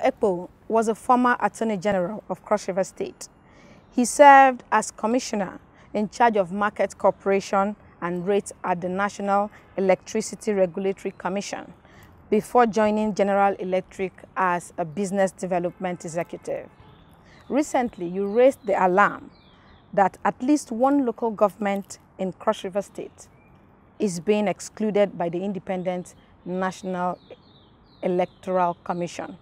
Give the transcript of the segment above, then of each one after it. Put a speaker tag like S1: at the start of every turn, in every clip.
S1: Ekpo was a former Attorney General of Cross River State. He served as Commissioner in charge of Market Corporation and Rates at the National Electricity Regulatory Commission before joining General Electric as a business development executive. Recently, you raised the alarm that at least one local government in Cross River State is being excluded by the Independent National Electoral Commission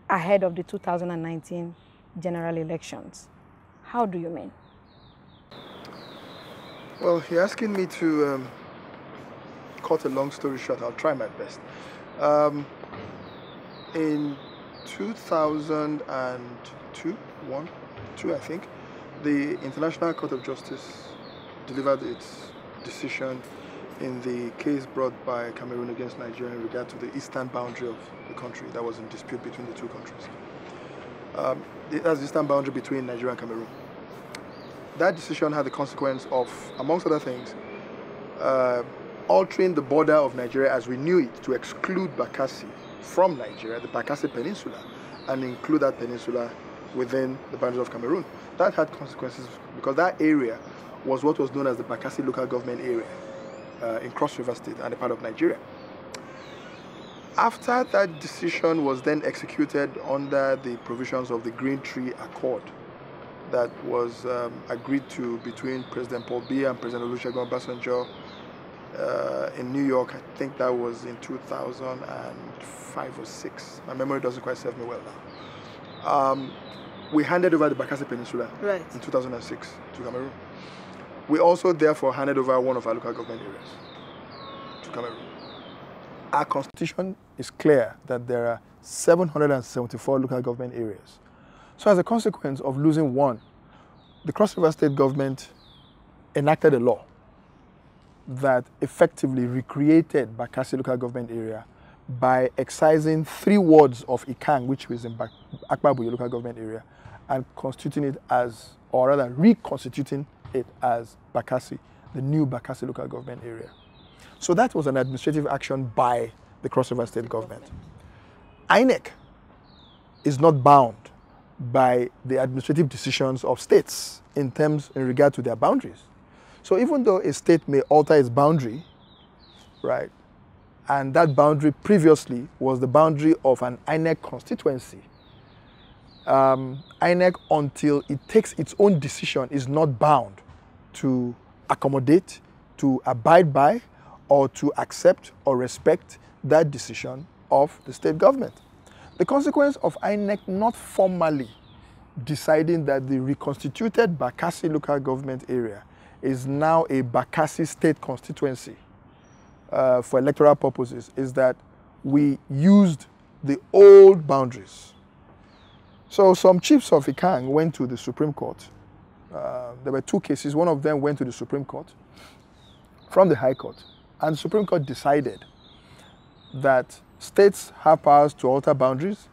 S1: ahead of the 2019 general elections. How do you mean?
S2: Well, you're asking me to cut a long story short. I'll try my best. In 2002, I think, the International Court of Justice delivered its decision in the case brought by Cameroon against Nigeria in regard to the eastern boundary of the country that was in dispute between the two countries. That's the eastern boundary between Nigeria and Cameroon. That decision had the consequence of, amongst other things, altering the border of Nigeria as we knew it to exclude Bakassi from Nigeria, the Bakassi Peninsula, and include that peninsula within the boundaries of Cameroon. That had consequences because that area was what was known as the Bakassi local government area in Cross River State and a part of Nigeria. After that decision was then executed under the provisions of the Green Tree Accord that was agreed to between President Paul Biya and President Olusegun Obasanjo in New York, I think that was in 2005 or 6. My memory doesn't quite serve me well now. We handed over the Bakassi Peninsula in 2006 to Cameroon. We also therefore handed over one of our local government areas to Cameroon. Our constitution is clear that there are 774 local government areas. So as a consequence of losing one, the Cross River State government enacted a law that effectively recreated Bakassi local government area by excising 3 wards of Ikang, which was in Akpabuye local government area, and constituting it as, or rather reconstituting it as Bakassi, the new Bakassi local government area. So that was an administrative action by the Cross River State government. INEC is not bound by the administrative decisions of states in regard to their boundaries. So even though a state may alter its boundary, right, and that boundary previously was the boundary of an INEC constituency, INEC, until it takes its own decision, is not bound to accommodate, to abide by, or to accept or respect that decision of the state government. The consequence of INEC not formally deciding that the reconstituted Bakassi local government area is now a Bakassi state constituency for electoral purposes is that we used the old boundaries. So some chiefs of Ikang went to the Supreme Court. There were 2 cases. One of them went to the Supreme Court from the High Court. And the Supreme Court decided that states have powers to alter boundaries.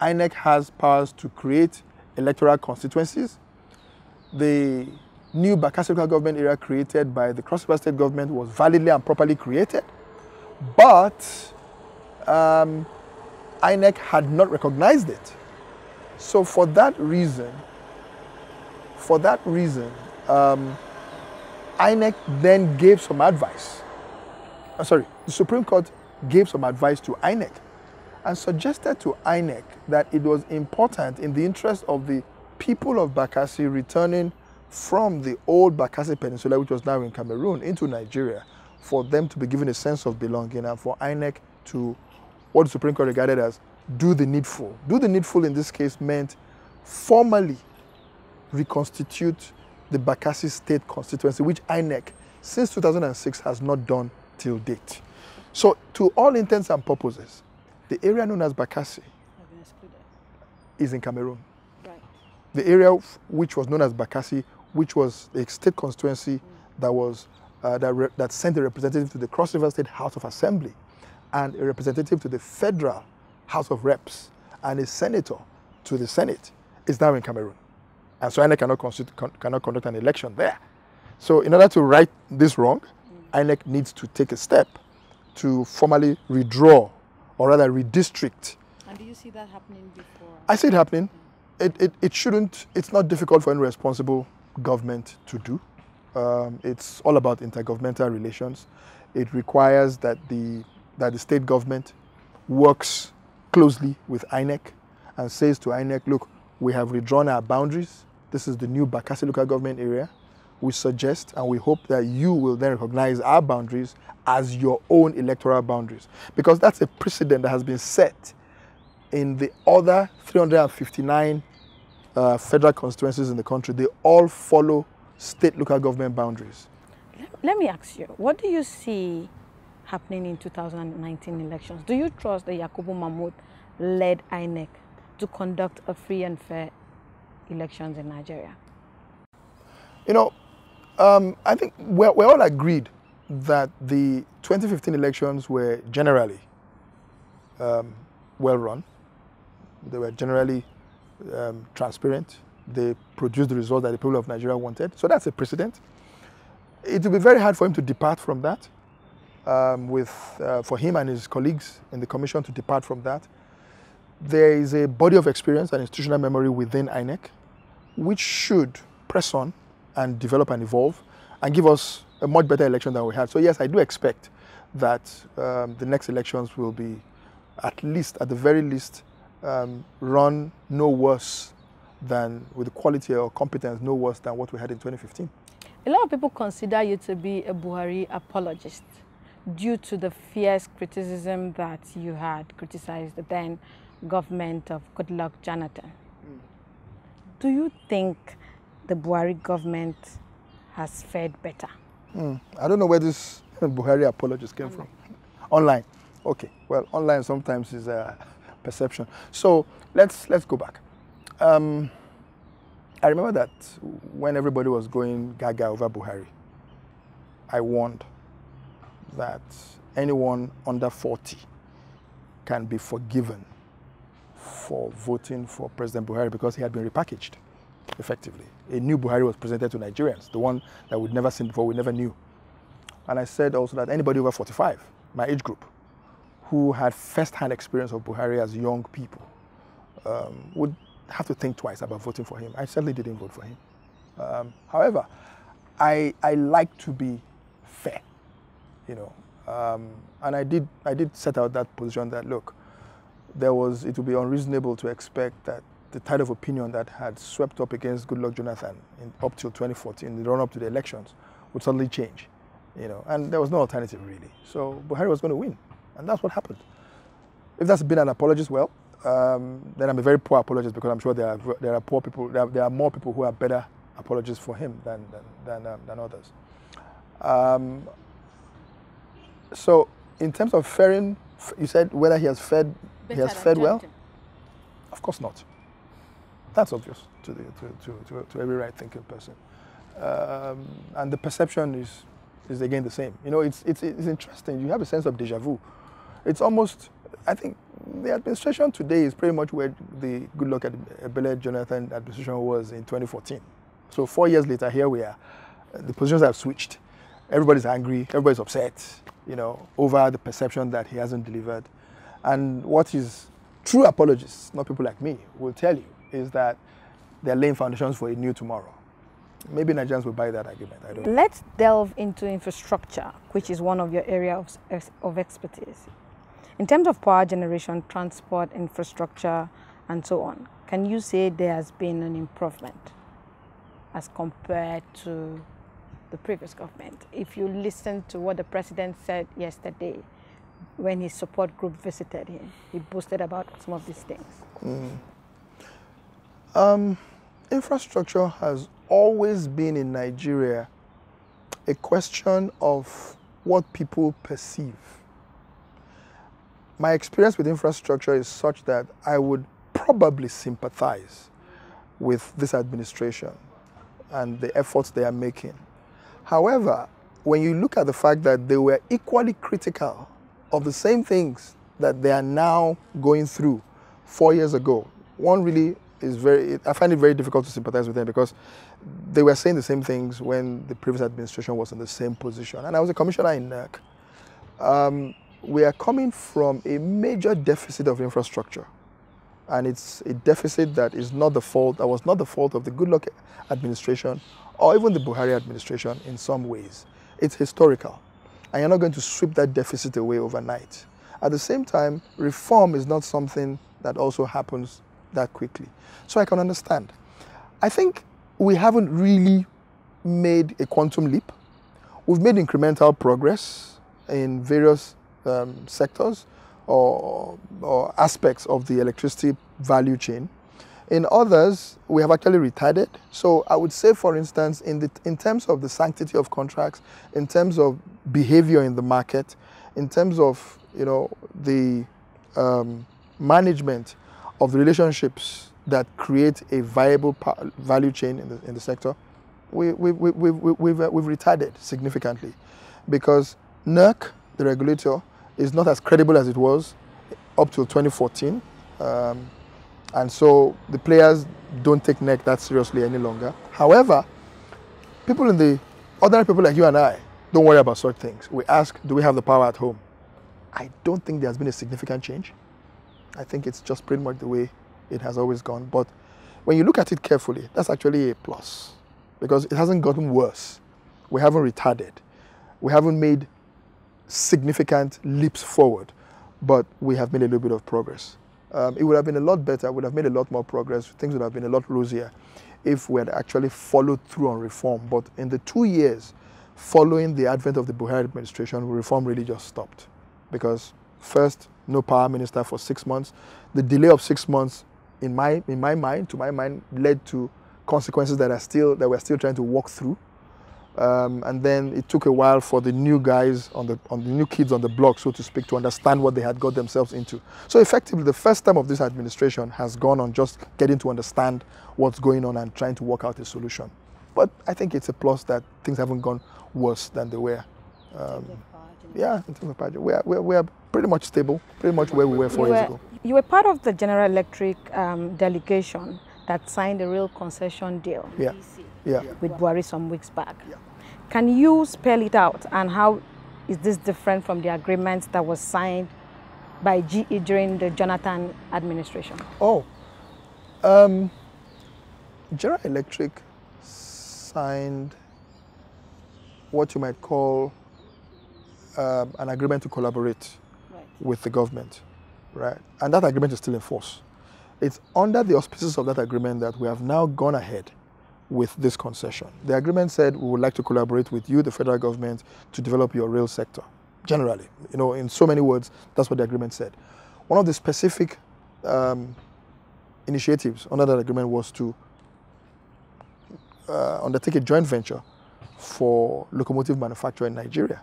S2: INEC has powers to create electoral constituencies. The new Bakassi local government area created by the Cross River State government was validly and properly created. But INEC had not recognized it. So for that reason, INEC then gave some advice. The Supreme Court gave some advice to INEC and suggested to INEC that it was important in the interest of the people of Bakassi returning from the old Bakassi Peninsula, which was now in Cameroon, into Nigeria, for them to be given a sense of belonging and for INEC to, what the Supreme Court regarded as, do the needful. Do the needful in this case meant formally reconstitute the Bakassi state constituency, which INEC, since 2006, has not done till date. So, to all intents and purposes, the area known as Bakassi is in Cameroon.
S1: Right.
S2: The area which was known as Bakassi, which was a state constituency that was that sent a representative to the Cross River State House of Assembly and a representative to the Federal House of Reps and a senator to the Senate, is now in Cameroon. And so INEC cannot conduct an election there. So in order to right this wrong, INEC needs to take a step to formally redraw, or rather redistrict
S1: And do you see that happening before?
S2: I see it happening. It shouldn't, it's not difficult for any responsible government to do. It's all about intergovernmental relations. It requires that the state government works closely with INEC and says to INEC, look, we have redrawn our boundaries. This is the new Bakassi local government area. We suggest and we hope that you will then recognize our boundaries as your own electoral boundaries. Because that's a precedent that has been set in the other 359 federal constituencies in the country. They all follow state local government boundaries.
S1: Let me ask you, what do you see happening in 2019 elections? Do you trust the Yakubu Mahmoud-led INEC to conduct a free and fair elections in Nigeria?
S2: You know, I think we're all agreed that the 2015 elections were generally well run. They were generally transparent. They produced the result that the people of Nigeria wanted. So that's a precedent. It will be very hard for him to depart from that, for him and his colleagues in the commission to depart from that. There is a body of experience and institutional memory within INEC, which should press on and develop and evolve and give us a much better election than we had. So yes, I do expect that the next elections will be at the very least, run no worse than, with the quality or competence, no worse than what we had in 2015.
S1: A lot of people consider you to be a Buhari apologist due to the fierce criticism that you had criticized the then government of Goodluck Jonathan. Do you think the Buhari government has fared better?
S2: I don't know where this Buhari apologist came from. Online. Okay. Well, online sometimes is a perception. So let's go back. I remember that when everybody was going gaga over Buhari, I warned that anyone under 40 can be forgiven for voting for President Buhari because he had been repackaged, effectively. A new Buhari was presented to Nigerians, the one that we'd never seen before, we never knew. And I said also that anybody over 45, my age group, who had first-hand experience of Buhari as young people, would have to think twice about voting for him. I certainly didn't vote for him. However, I like to be fair, you know, and I did set out that position that, look, it would be unreasonable to expect that the tide of opinion that had swept up against Goodluck Jonathan up till 2014, in the run-up to the elections, would suddenly change, you know, and there was no alternative really. So Buhari was going to win, and that's what happened. If that's been an apologist, well, then I'm a very poor apologist because I'm sure there are poor people. There are more people who are better apologists for him than others. So in terms of faring, you said whether he has fared well. Of course not. That's obvious to every right-thinking person. And the perception is again the same. You know, it's interesting. You have a sense of déjà vu. It's almost, I think, the administration today is pretty much where the Goodluck Ebele Jonathan administration was in 2014. So 4 years later, here we are. The positions have switched. Everybody's angry. Everybody's upset, you know, over the perception that he hasn't delivered. And what is true apologists, not people like me, will tell you is that they're laying foundations for a new tomorrow. Maybe Nigerians will buy that argument. I don't know.
S1: Let's delve into infrastructure, which is one of your areas of expertise. In terms of power generation, transport, infrastructure, and so on, can you say there has been an improvement as compared to the previous government? If you listen to what the president said yesterday when his support group visited him, he boasted about some of these things.
S2: Infrastructure has always been in Nigeria a question of what people perceive. My experience with infrastructure is such that I would probably sympathize with this administration and the efforts they are making. However, when you look at the fact that they were equally critical of the same things that they are now going through 4 years ago, one really is I find it very difficult to sympathize with them because they were saying the same things when the previous administration was in the same position. And I was a commissioner in NERC. We are coming from a major deficit of infrastructure And it's a deficit that is not the fault, that was not the fault of the Goodluck administration or even the Buhari administration in some ways. It's historical. And you're not going to sweep that deficit away overnight. At the same time, reform is not something that also happens that quickly. So I can understand. I think we haven't really made a quantum leap. We've made incremental progress in various sectors or aspects of the electricity value chain. In others, we have actually retarded. So I would say, for instance, in terms of the sanctity of contracts, in terms of behavior in the market, in terms of the management of the relationships that create a viable value chain in the sector, we've retarded significantly, because NERC, the regulator, is not as credible as it was up till 2014. And so the players don't take NERC that seriously any longer. However, ordinary people like you and I don't worry about such things. We ask, do we have the power at home? I don't think there has been a significant change. I think it's just pretty much the way it has always gone. But when you look at it carefully, that's actually a plus, because it hasn't gotten worse. We haven't retarded. We haven't made significant leaps forward, but we have made a little bit of progress. It would have been a lot better, would have made a lot more progress, things would have been a lot rosier if we had actually followed through on reform. But in the 2 years following the advent of the Buhari administration, reform really just stopped. Because first, no power minister for 6 months. The delay of 6 months, to my mind, led to consequences that we're still trying to walk through. And then it took a while for the new guys, the new kids on the block, so to speak, to understand what they had got themselves into. So effectively, the first term of this administration has gone on just getting to understand what's going on and trying to work out a solution. But I think it's a plus that things haven't gone worse than they were. Yeah, in terms of budget, we are pretty much stable, pretty much where we were 4 years ago.
S1: You were part of the General Electric delegation that signed a real concession deal with Buhari some weeks back.
S2: Yeah.
S1: Can you spell it out, and how is this different from the agreement that was signed by GE during the Jonathan administration?
S2: General Electric signed what you might call an agreement to collaborate with the government, right? And that agreement is still in force. It's under the auspices of that agreement that we have now gone ahead with this concession. The agreement said we would like to collaborate with you, the federal government, to develop your rail sector. Generally, in so many words, that's what the agreement said. One of the specific initiatives under that agreement was to undertake a joint venture for locomotive manufacture in Nigeria.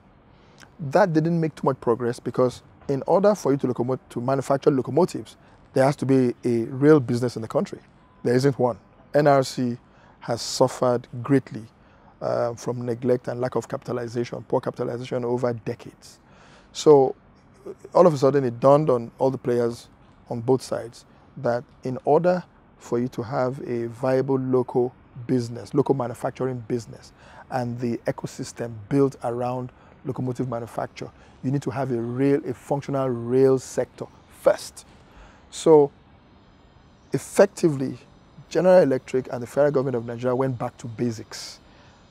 S2: That didn't make too much progress, because in order for you to manufacture locomotives, there has to be a rail business in the country. There isn't one. NRC has suffered greatly from neglect and lack of capitalization, poor capitalization over decades. So all of a sudden it dawned on all the players on both sides that in order for you to have a viable local business, local manufacturing business, and the ecosystem built around locomotive manufacture, you need to have a functional rail sector first. So effectively, General Electric and the federal government of Nigeria went back to basics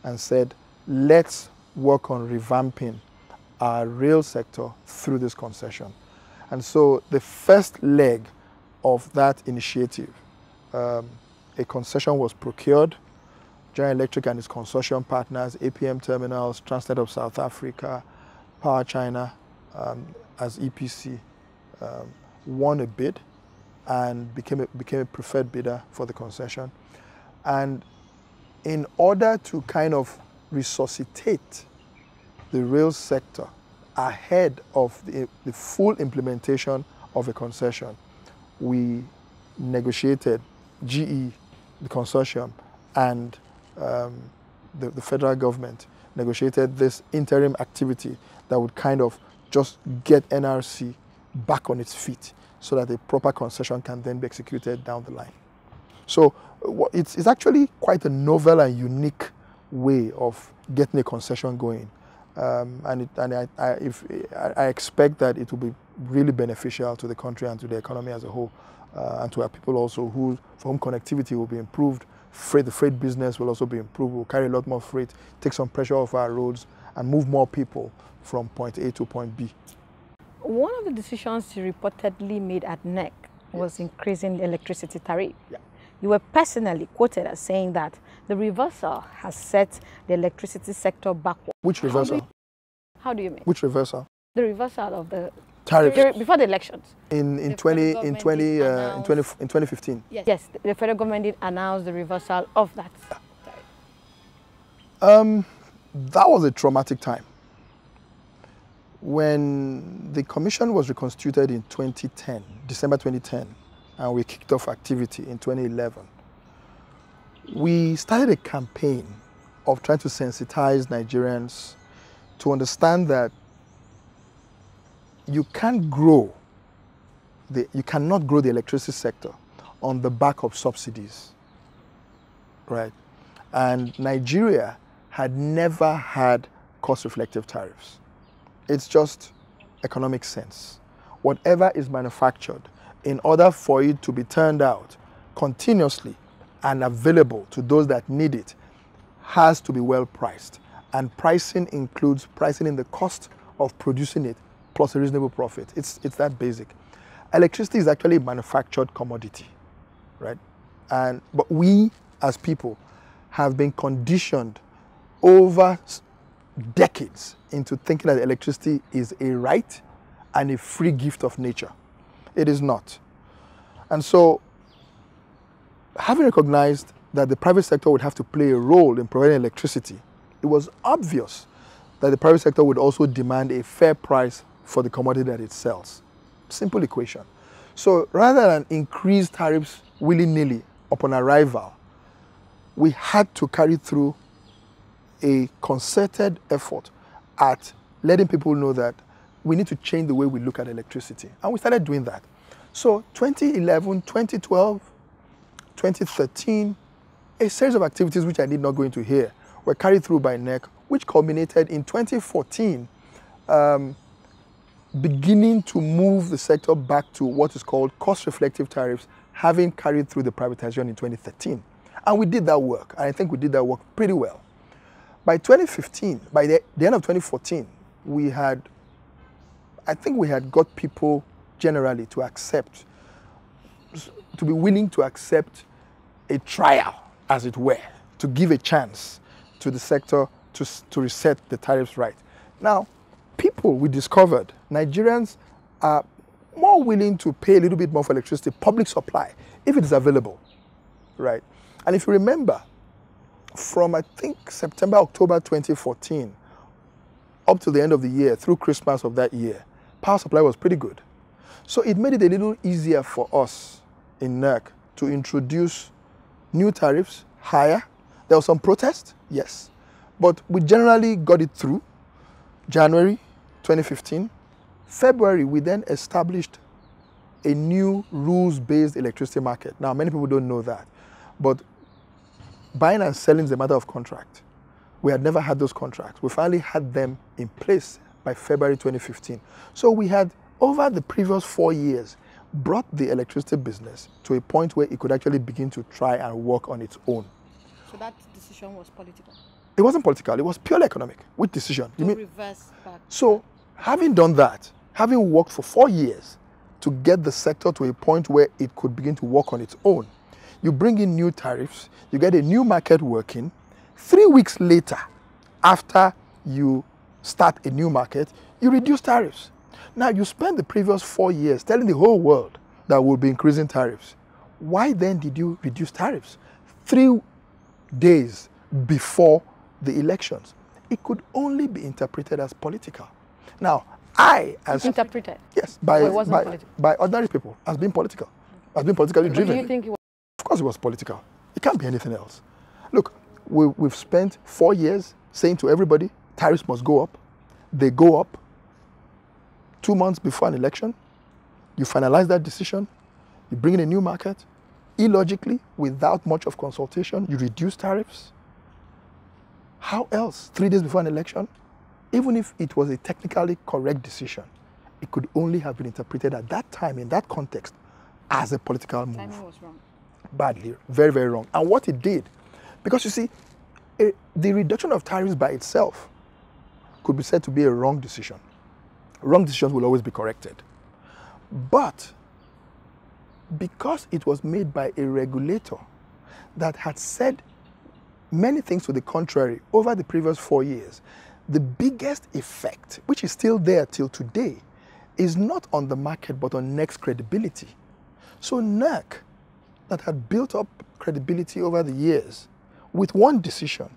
S2: and said, let's work on revamping our rail sector through this concession. And so the first leg of that initiative, a concession was procured. General Electric and its consortium partners, APM Terminals, Transnet of South Africa, Power China, as EPC, won a bid and became a preferred bidder for the concession. And in order to kind of resuscitate the rail sector ahead of the full implementation of a concession, we negotiated, GE, the consortium, and the federal government negotiated this interim activity that would kind of just get NRC back on its feet, so that a proper concession can then be executed down the line. So it's actually quite a novel and unique way of getting a concession going. I expect that it will be really beneficial to the country and to the economy as a whole and to have people also for whom connectivity will be improved. The freight business will also be improved. We'll carry a lot more freight, take some pressure off our roads, and move more people from point A to point B.
S1: One of the decisions you reportedly made at NEC was increasing the electricity tariff.
S2: Yeah.
S1: You were personally quoted as saying that the reversal has set the electricity sector backward.
S2: Which reversal?
S1: How do you mean?
S2: Which reversal?
S1: The reversal of the
S2: Tariff.
S1: before the elections.
S2: In 2015.
S1: Yes, the federal government did announce the reversal of that
S2: tariff. That was a traumatic time. When the commission was reconstituted in 2010, December 2010, and we kicked off activity in 2011, we started a campaign of trying to sensitize Nigerians to understand that you cannot grow the electricity sector on the back of subsidies, right? And Nigeria had never had cost-reflective tariffs. It's just economic sense. Whatever is manufactured, in order for it to be turned out continuously and available to those that need it, has to be well priced. And pricing includes pricing in the cost of producing it plus a reasonable profit. It's that basic. Electricity is actually a manufactured commodity, right? But we, as people, have been conditioned over decades into thinking that electricity is a right and a free gift of nature. It is not. And so, having recognized that the private sector would have to play a role in providing electricity, it was obvious that the private sector would also demand a fair price for the commodity that it sells. Simple equation. So rather than increase tariffs willy-nilly upon arrival, we had to carry through a concerted effort at letting people know that we need to change the way we look at electricity. And we started doing that. So 2011, 2012, 2013, a series of activities which I need not go into here were carried through by NEC, which culminated in 2014, beginning to move the sector back to what is called cost-reflective tariffs, having carried through the privatization in 2013. And we did that work, and I think we did that work pretty well. By 2015, by the end of 2014, I think we had got people generally to be willing to accept a trial, as it were, to give a chance to the sector to reset the tariffs right. Now, we discovered, Nigerians are more willing to pay a little bit more for electricity, public supply, if it is available, right? And if you remember, from I think September, October 2014, up to the end of the year, through Christmas of that year, power supply was pretty good. So it made it a little easier for us in NERC to introduce new tariffs, higher. There was some protest, yes, but we generally got it through. January 2015. February, we then established a new rules-based electricity market. Now, many people don't know that, but buying and selling is a matter of contract. We had never had those contracts. We finally had them in place by February 2015. So we had, over the previous 4 years, brought the electricity business to a point where it could actually begin to try and work on its own.
S1: So that decision was political?
S2: It wasn't political, it was purely economic. Which decision?
S1: To reverse back.
S2: So, having done that, having worked for 4 years to get the sector to a point where it could begin to work on its own, you bring in new tariffs, you get a new market working. 3 weeks later, after you start a new market, you reduce tariffs. Now, you spend the previous 4 years telling the whole world that we'll be increasing tariffs. Why then did you reduce tariffs? 3 days before the elections. It could only be interpreted as political. Now,
S1: interpreted?
S2: Yes, by ordinary people, as being political, as being politically driven.
S1: Do you think it was?
S2: Of course it was political. It can't be anything else. Look, we've spent 4 years saying to everybody, tariffs must go up. They go up 2 months before an election. You finalize that decision. You bring in a new market. Illogically, without much of consultation, you reduce tariffs. How else, 3 days before an election? Even if it was a technically correct decision, it could only have been interpreted at that time, in that context, as a political move.
S1: Timing was wrong.
S2: Badly, very, very wrong. And what it did, because you see, the reduction of tariffs by itself could be said to be a wrong decision. Wrong decisions will always be corrected. But because it was made by a regulator that had said many things to the contrary over the previous 4 years, the biggest effect, which is still there till today, is not on the market but on NERC's credibility. So NERC, that had built up credibility over the years, with one decision,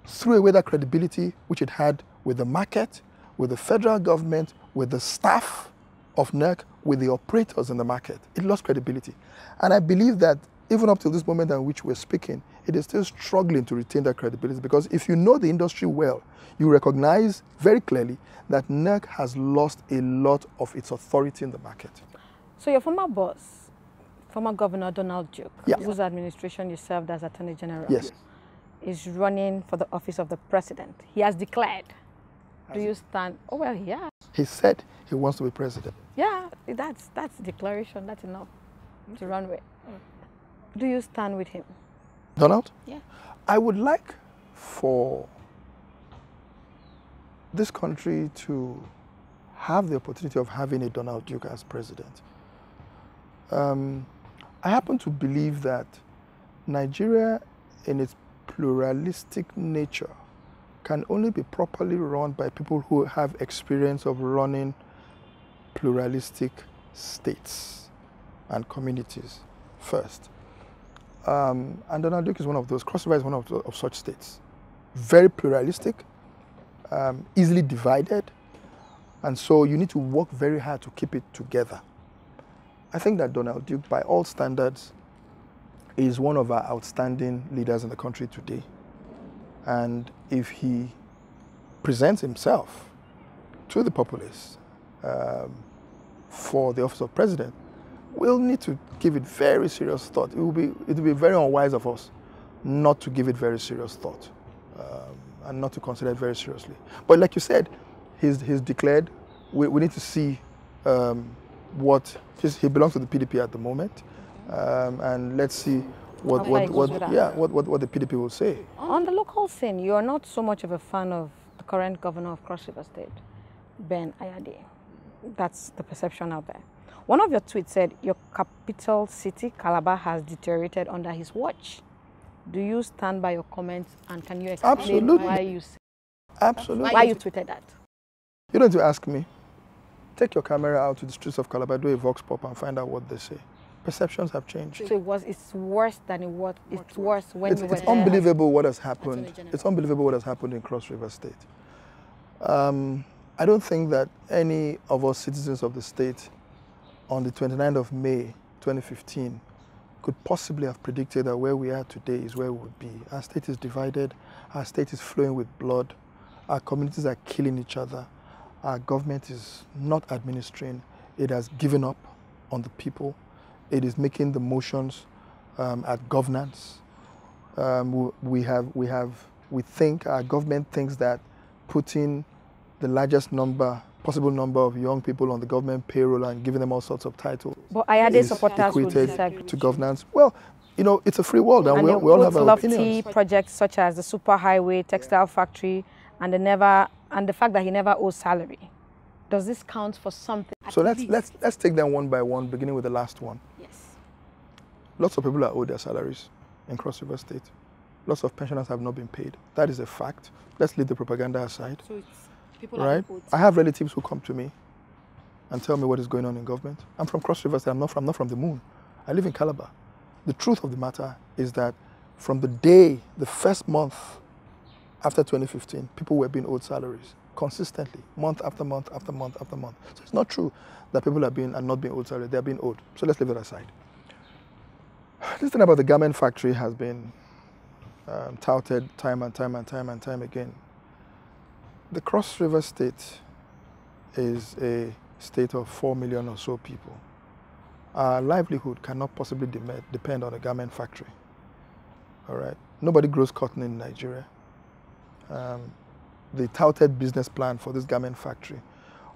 S2: threw away that credibility which it had with the market, with the federal government, with the staff of NERC, with the operators in the market. It lost credibility. And I believe that even up to this moment in which we're speaking, it is still struggling to retain that credibility, because if you know the industry well, you recognize very clearly that NERC has lost a lot of its authority in the market.
S1: So your former boss, former Governor Donald Duke,
S2: Yeah.
S1: whose administration you served as Attorney General,
S2: Yes.
S1: is running for the office of the president. He has declared. Do you stand? Oh, well, yeah.
S2: He said he wants to be president.
S1: Yeah, that's declaration. That's enough to run with. Do you stand with him?
S2: Donald?
S1: Yeah.
S2: I would like for this country to have the opportunity of having a Donald Duke as president. I happen to believe that Nigeria, in its pluralistic nature, can only be properly run by people who have experience of running pluralistic states and communities first. And Donald Duke is one of those. Cross River is one of such states. Very pluralistic, easily divided, and so you need to work very hard to keep it together. I think that Donald Duke, by all standards, is one of our outstanding leaders in the country today. And if he presents himself to the populace for the office of president, we'll need to give it very serious thought. It will be very unwise of us not to give it very serious thought and not to consider it very seriously. But like you said, he's declared. We need to see what he belongs to the PDP at the moment, and let's see what the PDP will say.
S1: On the local scene, you are not so much of a fan of the current governor of Cross River State, Ben Ayade. That's the perception out there. One of your tweets said your capital city, Calabar, has deteriorated under his watch. Do you stand by your comments, and can you explain
S2: Absolutely.
S1: why you say,
S2: Absolutely.
S1: why you tweeted that?
S2: You don't have to ask me. Take your camera out to the streets of Calabar, do a vox pop, and find out what they say. Perceptions have changed.
S1: So it's worse than it was. It's worse when you were
S2: It's
S1: there.
S2: unbelievable what has happened. It's unbelievable what has happened in Cross River State. I don't think that any of us citizens of the state on the 29th of May 2015 could possibly have predicted that where we are today is where we would be. Our state is divided, our state is flowing with blood, our communities are killing each other, our government is not administering, it has given up on the people, it is making the motions at governance. We think, our government thinks that putting the largest possible number of young people on the government payroll and giving them all sorts of titles
S1: But Ayade
S2: is
S1: supporters would
S2: equated
S1: disagree.
S2: to governance. Well, you know, it's a free world, and we
S1: they
S2: all have
S1: put
S2: our
S1: lofty
S2: opinions.
S1: projects such as the superhighway, textile factory, and the fact that he never owes salary. Does this count for something?
S2: So let's take them one by one, beginning with the last one.
S1: Yes.
S2: Lots of people are owed their salaries in Cross River State. Lots of pensioners have not been paid. That is a fact. Let's leave the propaganda aside.
S1: So it's people
S2: Right? I have relatives who come to me and tell me what is going on in government. I'm from Cross River State. I'm not from the moon. I live in Calabar. The truth of the matter is that from the first month after 2015, people were being owed salaries consistently, month after month after month after month. So it's not true that people are not being owed salaries. They're being owed. So let's leave it aside. This thing about the garment factory has been touted time and time and time and time again. The Cross River State is a state of 4 million or so people. Our livelihood cannot possibly depend on a garment factory. All right? Nobody grows cotton in Nigeria. The touted business plan for this garment factory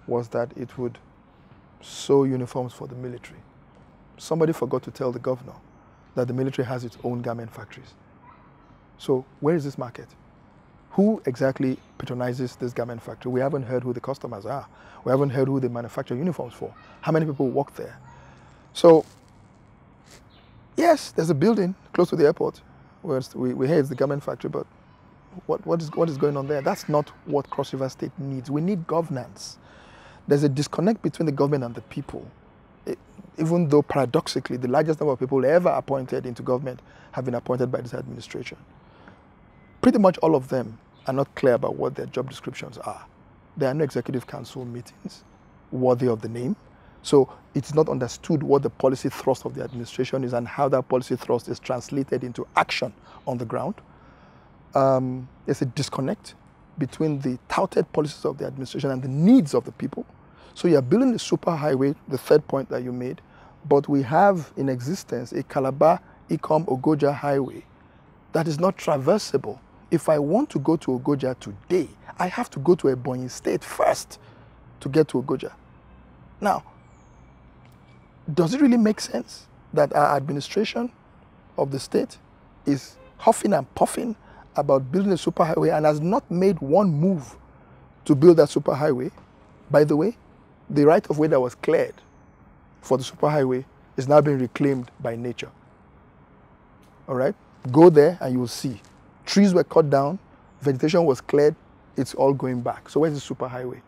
S2: was that it would sew uniforms for the military. somebody forgot to tell the governor that the military has its own garment factories. So where is this market? Who exactly patronizes this garment factory? We haven't heard who the customers are. We haven't heard who they manufacture uniforms for. How many people work there? So, yes, there's a building close to the airport where we hear it's the garment factory, but what is going on there? That's not what Cross River State needs. We need governance. There's a disconnect between the government and the people. Even though paradoxically, the largest number of people ever appointed into government have been appointed by this administration. Pretty much all of them are not clear about what their job descriptions are. There are no executive council meetings worthy of the name. So it's not understood what the policy thrust of the administration is and how that policy thrust is translated into action on the ground. There's a disconnect between the touted policies of the administration and the needs of the people. So you're building a super highway, the third point that you made, but we have in existence a Calabar-Ikom-Ogoja highway that is not traversable. If I want to go to Ogoja today, I have to go to Ebonyi State first to get to Ogoja. Now, does it really make sense that our administration of the state is huffing and puffing about building a superhighway and has not made one move to build that superhighway? By the way, the right of way that was cleared for the superhighway is now being reclaimed by nature. All right? Go there and you will see. Trees were cut down, vegetation was cleared, it's all going back. So where's the superhighway?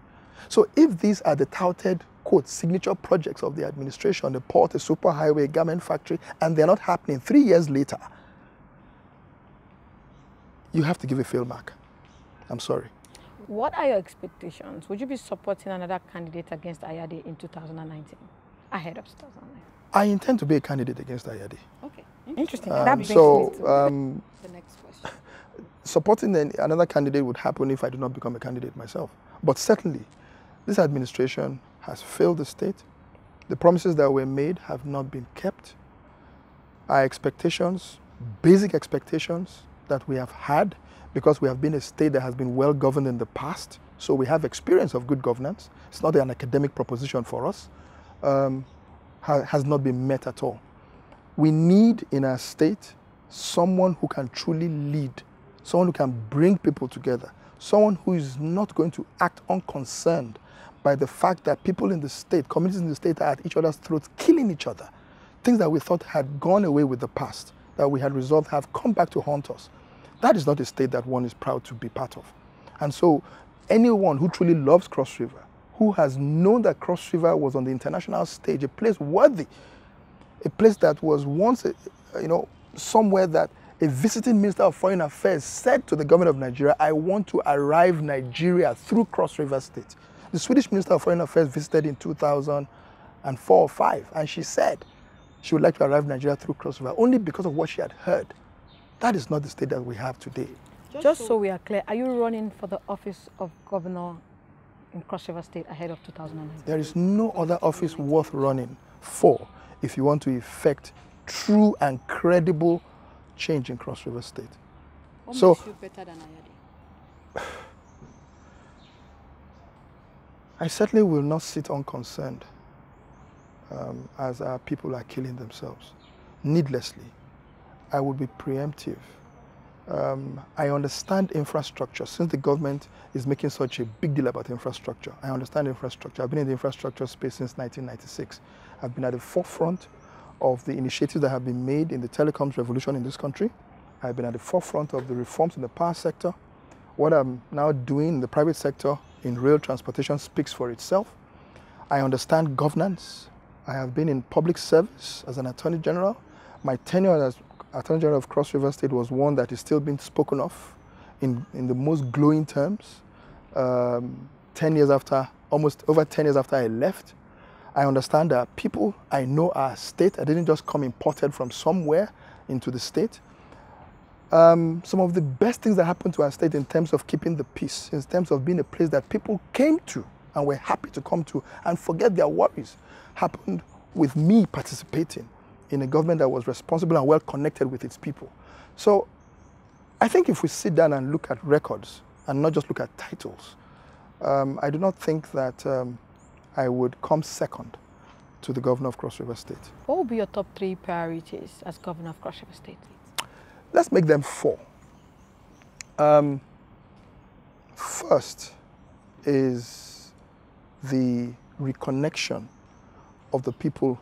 S2: So if these are the touted, quote, signature projects of the administration, the port, the superhighway, garment factory, and they're not happening 3 years later, you have to give a fail mark. I'm sorry.
S1: What are your expectations? Would you be supporting another candidate against Ayade in 2019, ahead of 2019?
S2: I intend to be a candidate against Ayade.
S1: Okay, interesting. That brings me to the next question.
S2: Supporting another candidate would happen if I do not become a candidate myself. But certainly, this administration has failed the state. The promises that were made have not been kept. Our expectations, basic expectations that we have had, because we have been a state that has been well governed in the past, so we have experience of good governance. It's not an academic proposition for us, has not been met at all. We need in our state someone who can truly lead, someone who can bring people together, someone who is not going to act unconcerned by the fact that people in the state, communities in the state are at each other's throats, killing each other. Things that we thought had gone away with the past, that we had resolved, have come back to haunt us. That is not a state that one is proud to be part of. And so anyone who truly loves Cross River, who has known that Cross River was on the international stage, a place worthy, a place that was once, somewhere that a visiting minister of foreign affairs said to the government of Nigeria, I want to arrive Nigeria through Cross River State. The Swedish minister of foreign affairs visited in 2004 or 5, and she said she would like to arrive Nigeria through Cross River only because of what she had heard. That is not the state that we have today.
S1: Just so we are clear, are you running for the office of governor in Cross River State ahead of 2019?
S2: There is no other office worth running for if you want to effect true and credible change in Cross River State.
S3: What makes you better than Ayade?
S2: I certainly will not sit unconcerned as our people are killing themselves needlessly. I would be preemptive. I understand infrastructure. Since the government is making such a big deal about infrastructure, I understand infrastructure. I've been in the infrastructure space since 1996. I've been at the forefront of the initiatives that have been made in the telecoms revolution in this country. I've been at the forefront of the reforms in the power sector. What I'm now doing in the private sector in rail transportation speaks for itself. I understand governance. I have been in public service as an Attorney General. My tenure as Attorney General of Cross River State was one that is still being spoken of in the most glowing terms. 10 years after, almost over 10 years after I left, I understand that people I know our state. I didn't just come imported from somewhere into the state. Some of the best things that happened to our state in terms of keeping the peace, in terms of being a place that people came to and were happy to come to and forget their worries, happened with me participating in a government that was responsible and well connected with its people. So I think if we sit down and look at records and not just look at titles, I do not think that I would come second to the governor of Cross River State.
S1: What will be your top 3 priorities as governor of Cross River State?
S2: Let's make them 4. First is the reconnection of the people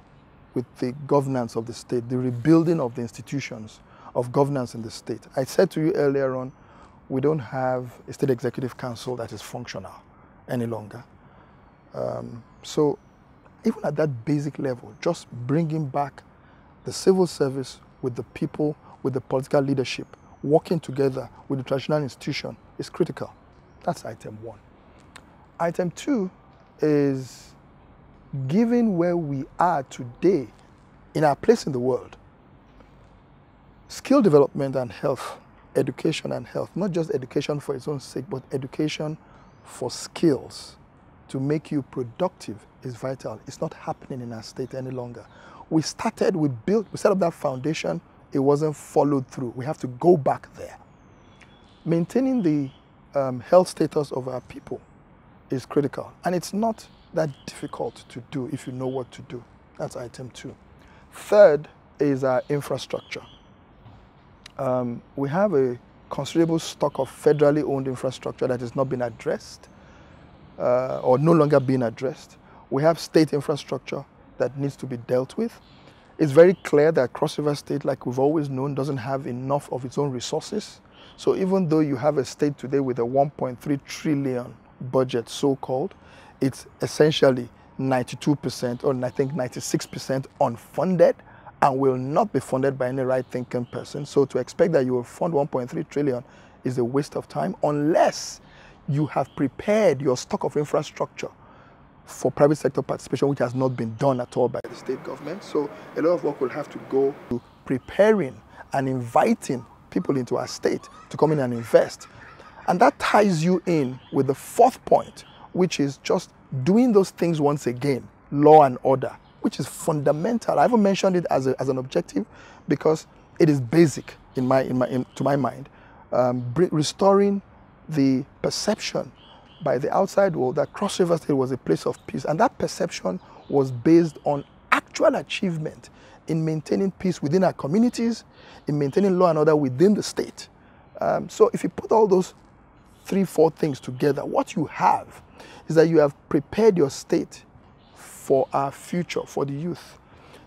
S2: with the governance of the state, the rebuilding of the institutions of governance in the state. I said to you earlier on, we don't have a state executive council that is functional any longer. So even at that basic level, just bringing back the civil service with the people, with the political leadership, working together with the traditional institution is critical. That's item 1. Item 2 is, given where we are today in our place in the world, skill development and health, education and health, not just education for its own sake, but education for skills to make you productive is vital. It's not happening in our state any longer. We set up that foundation, it wasn't followed through. We have to go back there. Maintaining the health status of our people is critical, and it's not that difficult to do if you know what to do. That's item 2. Third is our infrastructure. We have a considerable stock of federally owned infrastructure that has not been addressed or no longer being addressed. We have state infrastructure that needs to be dealt with. It's very clear that Cross River State, like we've always known, doesn't have enough of its own resources. So even though you have a state today with a 1.3 trillion budget, so-called, it's essentially 92% or I think 96% unfunded and will not be funded by any right-thinking person. So to expect that you will fund 1.3 trillion is a waste of time unless you have prepared your stock of infrastructure for private sector participation, which has not been done at all by the state government. So a lot of work will have to go to preparing and inviting people into our state to come in and invest. And that ties you in with the 4th point, which is just doing those things once again, law and order, which is fundamental. I haven't mentioned it as an objective because it is basic to my mind. Restoring the perception by the outside world that Cross River State was a place of peace, and that perception was based on actual achievement in maintaining peace within our communities, in maintaining law and order within the state. So if you put all those 3-4 things together, what you have is that you have prepared your state for our future, for the youth.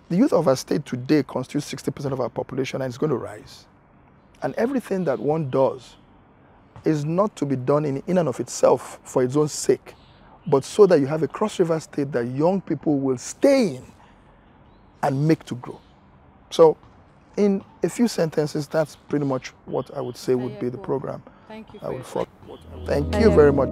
S2: The youth of our state today constitutes 60% of our population, and it's going to rise. And everything that one does is not to be done in and of itself for its own sake, but so that you have a Cross River State that young people will stay in and make to grow. So in a few sentences, that's pretty much what I would say would be the program.
S1: Thank you
S2: I would
S1: for
S2: follow. Thank you very much.